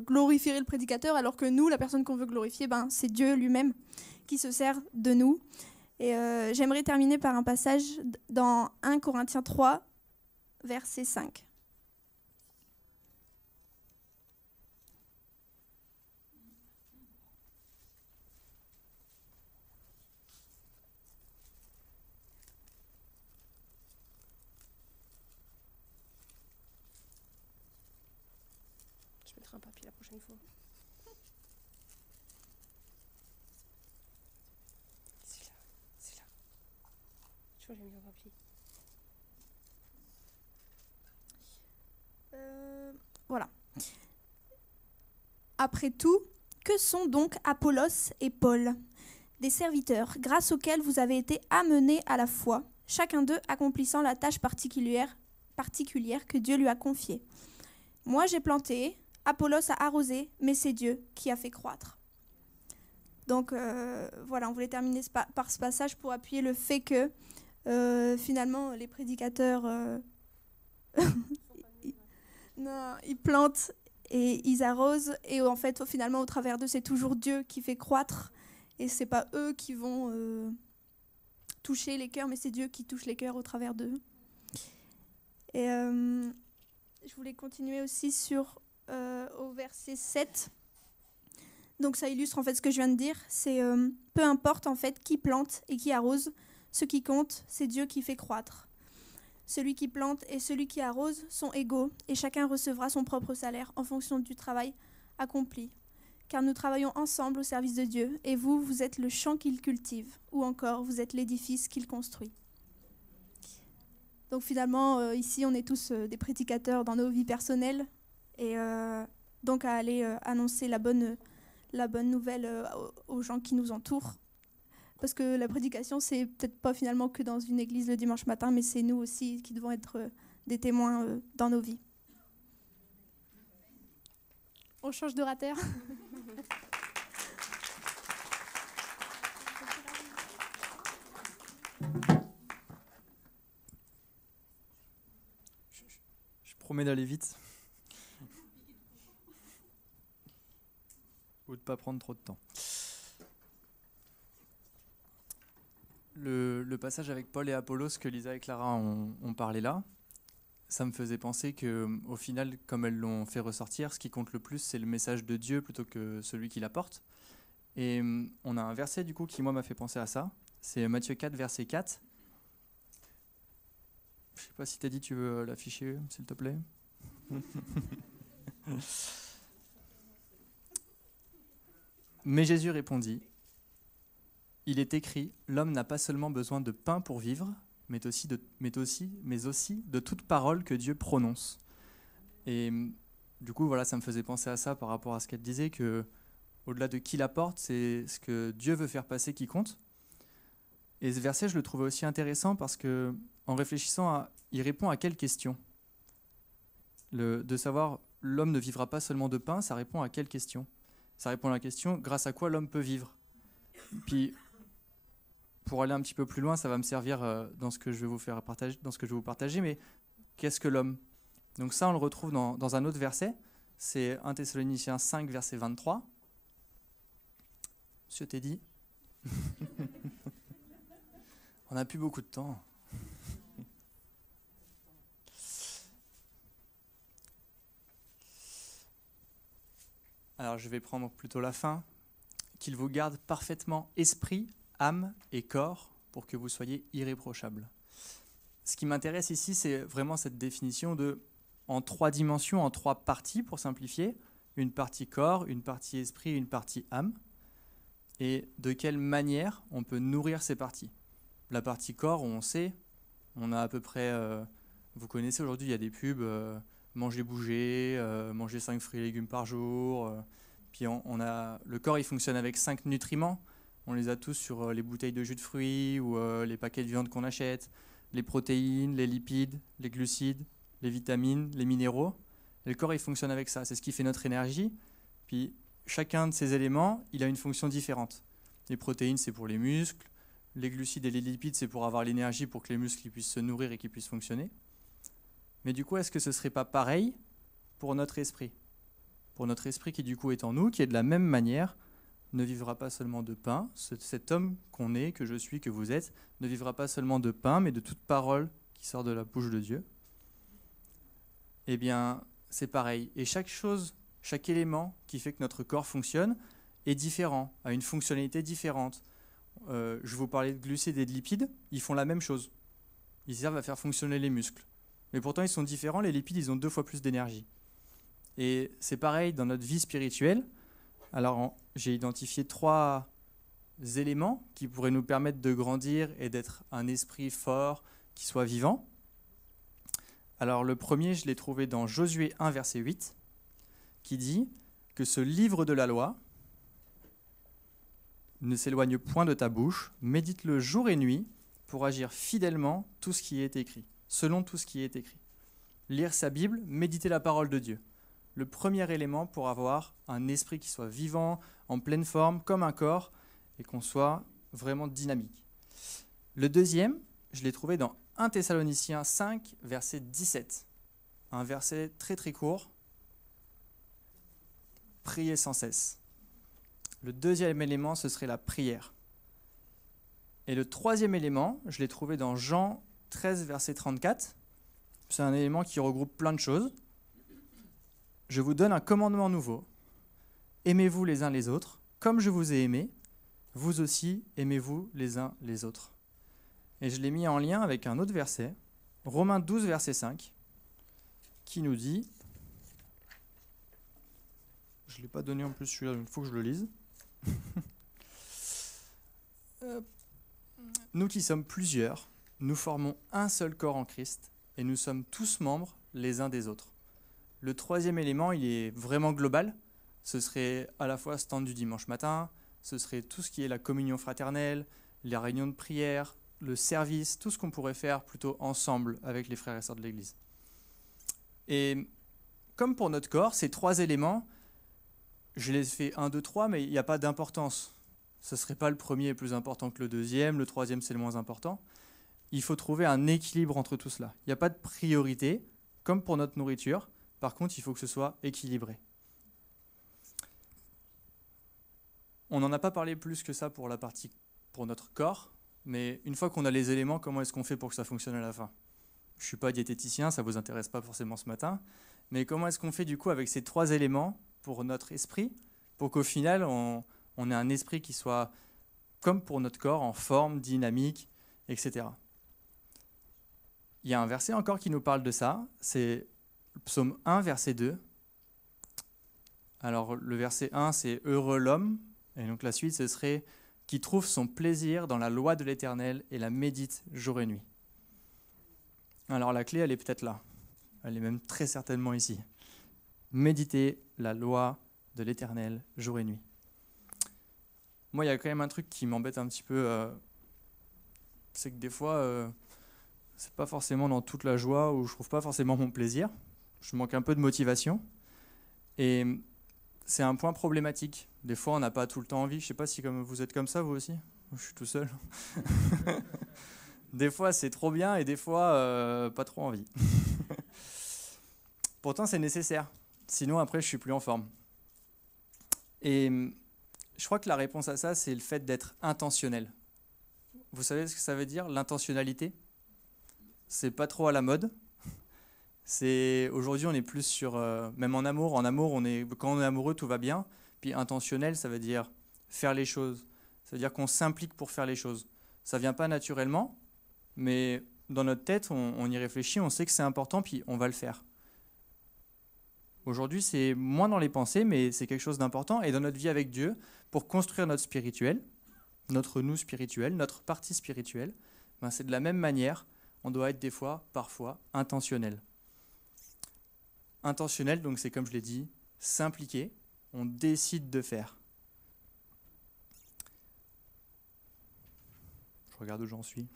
D: glorifierait le prédicateur, alors que nous, la personne qu'on veut glorifier, c'est Dieu lui-même qui se sert de nous. Et j'aimerais terminer par un passage dans 1 Corinthiens 3, verset 5.
A: Je mettrai un papier la prochaine fois. C'est là. Je vois, j'ai mis un papier.
D: Voilà. Après tout, que sont donc Apollos et Paul ? Des serviteurs, grâce auxquels vous avez été amenés à la foi, chacun d'eux accomplissant la tâche particulière que Dieu lui a confiée. Moi j'ai planté, Apollos a arrosé, mais c'est Dieu qui a fait croître. Donc voilà, on voulait terminer par ce passage pour appuyer le fait que finalement les prédicateurs non, ils plantent et ils arrosent, et en fait finalement au travers d'eux c'est toujours Dieu qui fait croître, et c'est pas eux qui vont toucher les cœurs, mais c'est Dieu qui touche les cœurs au travers d'eux. Et je voulais continuer aussi au verset 7. Donc ça illustre en fait ce que je viens de dire. C'est peu importe en fait qui plante et qui arrose, ce qui compte, c'est Dieu qui fait croître. Celui qui plante et celui qui arrose sont égaux, et chacun recevra son propre salaire en fonction du travail accompli. Car nous travaillons ensemble au service de Dieu, et vous, vous êtes le champ qu'il cultive, ou encore vous êtes l'édifice qu'il construit. Donc finalement, ici, on est tous des prédicateurs dans nos vies personnelles, et donc à aller annoncer la bonne nouvelle aux gens qui nous entourent. Parce que la prédication, c'est peut-être pas finalement que dans une église le dimanche matin, mais c'est nous aussi qui devons être des témoins dans nos vies. On change d'orateur.
E: Je promets d'aller vite. Ou de ne pas prendre trop de temps. Le passage avec Paul et Apollos que Lisa et Clara ont parlé là, ça me faisait penser qu'au final, comme elles l'ont fait ressortir, ce qui compte le plus, c'est le message de Dieu plutôt que celui qui l'apporte. Et on a un verset du coup qui moi m'a fait penser à ça. C'est Matthieu 4, verset 4. Je sais pas si Teddy, tu veux l'afficher, s'il te plaît. Mais Jésus répondit, « Il est écrit, l'homme n'a pas seulement besoin de pain pour vivre, mais aussi de toute parole que Dieu prononce. » Et du coup, voilà, ça me faisait penser à ça par rapport à ce qu'elle disait, que au-delà de qui l'apporte, c'est ce que Dieu veut faire passer qui compte. Et ce verset, je le trouvais aussi intéressant parce que, en réfléchissant, il répond à quelle question ? De savoir, l'homme ne vivra pas seulement de pain, ça répond à quelle question ? Ça répond à la question, grâce à quoi l'homme peut vivre ? Puis, pour aller un petit peu plus loin, ça va me servir dans ce que je vais vous partager, mais qu'est-ce que l'homme ? Donc ça, on le retrouve dans un autre verset, c'est 1 Thessaloniciens 5, verset 23. Monsieur Teddy. On n'a plus beaucoup de temps. Alors je vais prendre plutôt la fin. Qu'il vous garde parfaitement esprit, âme et corps pour que vous soyez irréprochables. Ce qui m'intéresse ici, c'est vraiment cette définition en 3 dimensions, en 3 parties pour simplifier. Une partie corps, une partie esprit, une partie âme. Et de quelle manière on peut nourrir ces parties. La partie corps, on sait, on a à peu près, vous connaissez aujourd'hui, il y a des pubs, manger, bouger, manger 5 fruits et légumes par jour. Puis le corps, il fonctionne avec 5 nutriments. On les a tous sur les bouteilles de jus de fruits ou les paquets de viande qu'on achète. Les protéines, les lipides, les glucides, les vitamines, les minéraux. Et le corps, il fonctionne avec ça. C'est ce qui fait notre énergie. Puis chacun de ces éléments, il a une fonction différente. Les protéines, c'est pour les muscles. Les glucides et les lipides, c'est pour avoir l'énergie pour que les muscles puissent se nourrir et qu'ils puissent fonctionner. Mais du coup, est-ce que ce ne serait pas pareil pour notre esprit ? Pour notre esprit qui du coup est en nous, qui est de la même manière, ne vivra pas seulement de pain. Cet homme qu'on est, que je suis, que vous êtes, ne vivra pas seulement de pain, mais de toute parole qui sort de la bouche de Dieu. Eh bien, c'est pareil. Et chaque chose, chaque élément qui fait que notre corps fonctionne est différent, a une fonctionnalité différente. Je vous parlais de glucides et de lipides, ils font la même chose. Ils servent à faire fonctionner les muscles. Mais pourtant, ils sont différents. Les lipides, ils ont 2 fois plus d'énergie. Et c'est pareil dans notre vie spirituelle. Alors, j'ai identifié 3 éléments qui pourraient nous permettre de grandir et d'être un esprit fort qui soit vivant. Alors, le premier, je l'ai trouvé dans Josué 1, verset 8, qui dit « que ce livre de la loi ne s'éloigne point de ta bouche, médite-le jour et nuit pour agir fidèlement tout ce qui est écrit, selon tout ce qui est écrit. Lire sa Bible, méditer la parole de Dieu. Le premier élément pour avoir un esprit qui soit vivant, en pleine forme, comme un corps, et qu'on soit vraiment dynamique. Le deuxième, je l'ai trouvé dans 1 Thessaloniciens 5, verset 17. Un verset très très court. Priez sans cesse. Le deuxième élément, ce serait la prière. Et le troisième élément, je l'ai trouvé dans Jean 13, verset 34. C'est un élément qui regroupe plein de choses. Je vous donne un commandement nouveau. Aimez-vous les uns les autres, comme je vous ai aimé. Vous aussi, aimez-vous les uns les autres. Et je l'ai mis en lien avec un autre verset, Romains 12, verset 5, qui nous dit, je ne l'ai pas donné en plus celui-là, il faut que je le lise. Nous qui sommes plusieurs, nous formons un seul corps en Christ et nous sommes tous membres les uns des autres. Le troisième élément, il est vraiment global. Ce serait à la fois stand du dimanche matin, ce serait tout ce qui est la communion fraternelle, les réunions de prière, le service, tout ce qu'on pourrait faire plutôt ensemble avec les frères et sœurs de l'Église. Et comme pour notre corps, ces trois éléments, je les ai fait 1, 2, 3, mais il n'y a pas d'importance. Ce ne serait pas le premier est plus important que le deuxième, le troisième c'est le moins important. Il faut trouver un équilibre entre tout cela. Il n'y a pas de priorité, comme pour notre nourriture. Par contre, il faut que ce soit équilibré. On n'en a pas parlé plus que ça pour la partie pour notre corps, mais une fois qu'on a les éléments, comment est-ce qu'on fait pour que ça fonctionne à la fin ? Je ne suis pas diététicien, ça ne vous intéresse pas forcément ce matin, mais comment est-ce qu'on fait du coup avec ces trois éléments pour notre esprit, pour qu'au final, on ait un esprit qui soit comme pour notre corps, en forme, dynamique, etc. Il y a un verset encore qui nous parle de ça, c'est Psaume 1, verset 2. Alors le verset 1, c'est « Heureux l'homme », et donc la suite, ce serait « Qui trouve son plaisir dans la loi de l'Éternel et la médite jour et nuit ». Alors la clé, elle est peut-être là. Elle est même très certainement ici. Méditer la loi de l'Éternel jour et nuit. Moi, il y a quand même un truc qui m'embête un petit peu, c'est que des fois, c'est pas forcément dans toute la joie ou je trouve pas forcément mon plaisir. Je manque un peu de motivation. Et c'est un point problématique. Des fois, on n'a pas tout le temps envie. Je sais pas si comme vous êtes comme ça, vous aussi. Je suis tout seul. Des fois, c'est trop bien et des fois, pas trop envie. Pourtant, c'est nécessaire. Sinon, après, je suis plus en forme. Et je crois que la réponse à ça, c'est le fait d'être intentionnel. Vous savez ce que ça veut dire, l'intentionnalité ? C'est pas trop à la mode. Aujourd'hui, on est plus sur... même en amour, quand on est amoureux, tout va bien. Puis intentionnel, ça veut dire faire les choses. Ça veut dire qu'on s'implique pour faire les choses. Ça vient pas naturellement, mais dans notre tête, on y réfléchit, on sait que c'est important, puis on va le faire. Aujourd'hui, c'est moins dans les pensées, mais c'est quelque chose d'important. Et dans notre vie avec Dieu, pour construire notre spirituel, notre nous spirituel, notre partie spirituelle, ben c'est de la même manière, on doit être des fois, parfois, intentionnel. Intentionnel, donc c'est comme je l'ai dit, s'impliquer, on décide de faire. Je regarde où j'en suis.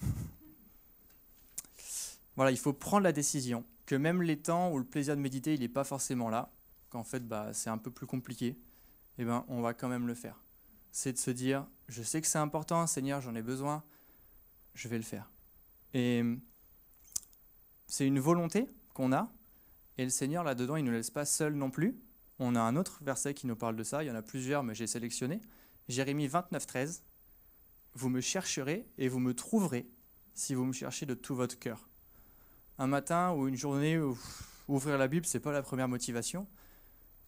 E: Voilà, il faut prendre la décision, que même les temps où le plaisir de méditer, il n'est pas forcément là, qu'en fait c'est un peu plus compliqué, eh ben, on va quand même le faire. C'est de se dire, je sais que c'est important, Seigneur, j'en ai besoin, je vais le faire. Et c'est une volonté qu'on a, et le Seigneur, là-dedans, il ne nous laisse pas seuls non plus. On a un autre verset qui nous parle de ça, il y en a plusieurs, mais j'ai sélectionné. Jérémie 29, 13. « Vous me chercherez et vous me trouverez si vous me cherchez de tout votre cœur. » Un matin ou une journée où ouvrir la Bible, ce n'est pas la première motivation,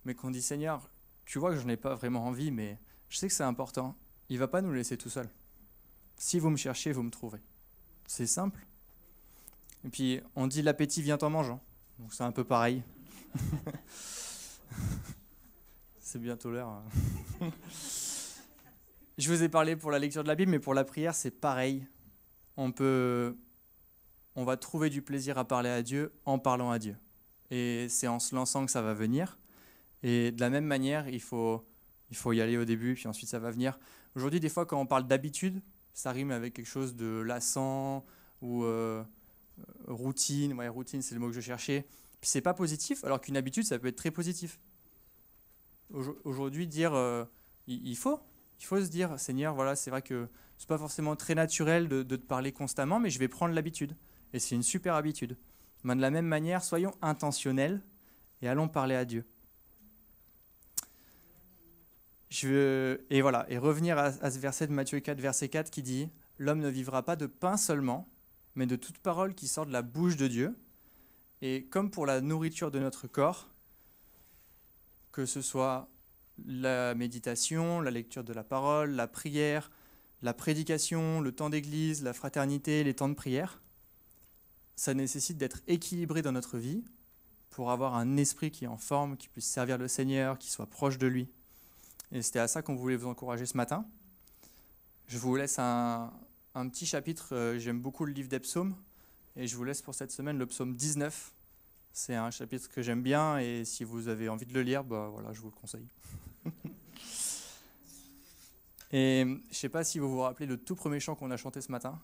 E: mais qu'on dit « Seigneur, tu vois que je n'en ai pas vraiment envie, mais je sais que c'est important. Il ne va pas nous laisser tout seuls. Si vous me cherchez, vous me trouverez. » C'est simple. Et puis, on dit « L'appétit vient en mangeant ». Donc c'est un peu pareil. C'est bientôt l'heure. Je vous ai parlé pour la lecture de la Bible, mais pour la prière, c'est pareil. On va trouver du plaisir à parler à Dieu en parlant à Dieu. Et c'est en se lançant que ça va venir. Et de la même manière, il faut y aller au début, puis ensuite ça va venir. Aujourd'hui, des fois, quand on parle d'habitude, ça rime avec quelque chose de lassant ou routine. Ouais, routine, c'est le mot que je cherchais. Puis c'est pas positif, alors qu'une habitude, ça peut être très positif. Aujourd'hui, il faut se dire, Seigneur, voilà, c'est vrai que c'est pas forcément très naturel de te parler constamment, mais je vais prendre l'habitude. Et c'est une super habitude. Mais de la même manière, soyons intentionnels et allons parler à Dieu. Et revenir à ce verset de Matthieu 4, verset 4 qui dit « L'homme ne vivra pas de pain seulement, mais de toute parole qui sort de la bouche de Dieu. » Et comme pour la nourriture de notre corps, que ce soit la méditation, la lecture de la parole, la prière, la prédication, le temps d'église, la fraternité, les temps de prière, ça nécessite d'être équilibré dans notre vie pour avoir un esprit qui est en forme, qui puisse servir le Seigneur, qui soit proche de lui. Et c'était à ça qu'on voulait vous encourager ce matin. Je vous laisse un petit chapitre, j'aime beaucoup le livre des psaumes, et je vous laisse pour cette semaine le psaume 19. C'est un chapitre que j'aime bien, et si vous avez envie de le lire, je vous le conseille. Et je ne sais pas si vous vous rappelez le tout premier chant qu'on a chanté ce matin.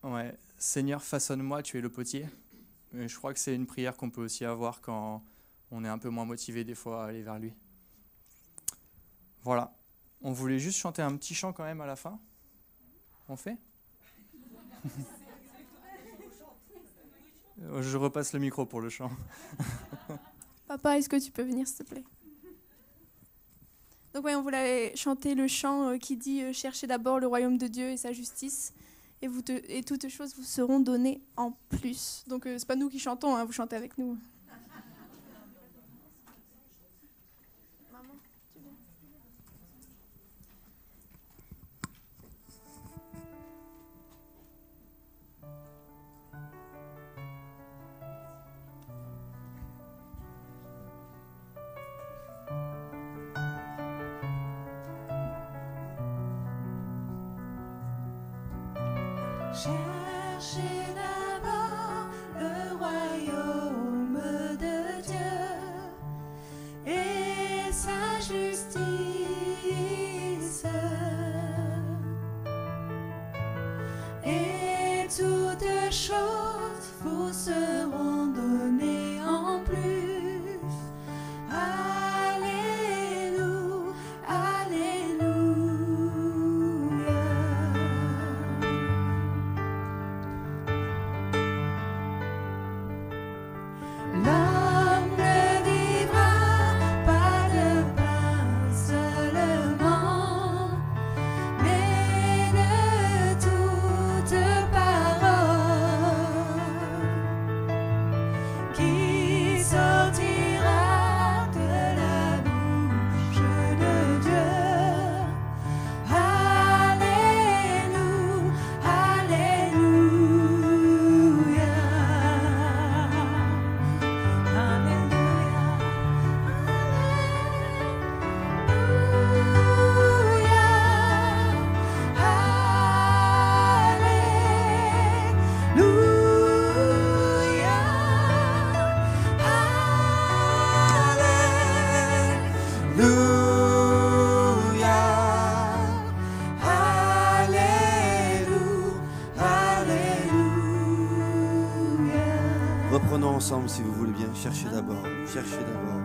E: Ouais, Seigneur, façonne-moi, tu es le potier. Et je crois que c'est une prière qu'on peut aussi avoir quand on est un peu moins motivé des fois à aller vers lui. Voilà. On voulait juste chanter un petit chant quand même à la fin. On fait ? Je repasse le micro pour le chant.
D: Papa, est-ce que tu peux venir, s'il te plaît? Donc on voulait chanter le chant qui dit « Cherchez d'abord le royaume de Dieu et sa justice, et toutes choses vous seront données en plus. » Donc c'est pas nous qui chantons, hein, vous chantez avec nous.
F: Cherchez d'abord le royaume de Dieu et sa justice, et toutes choses vous seront données en plus. Alléluia, alléluia. L'homme ne vivra pas de pain seulement, mais de toute parole qui sortira de la bouche de Dieu. Alléluia, alléluia.
G: Reprenons ensemble, si vous voulez bien. Cherchez d'abord, cherchez d'abord.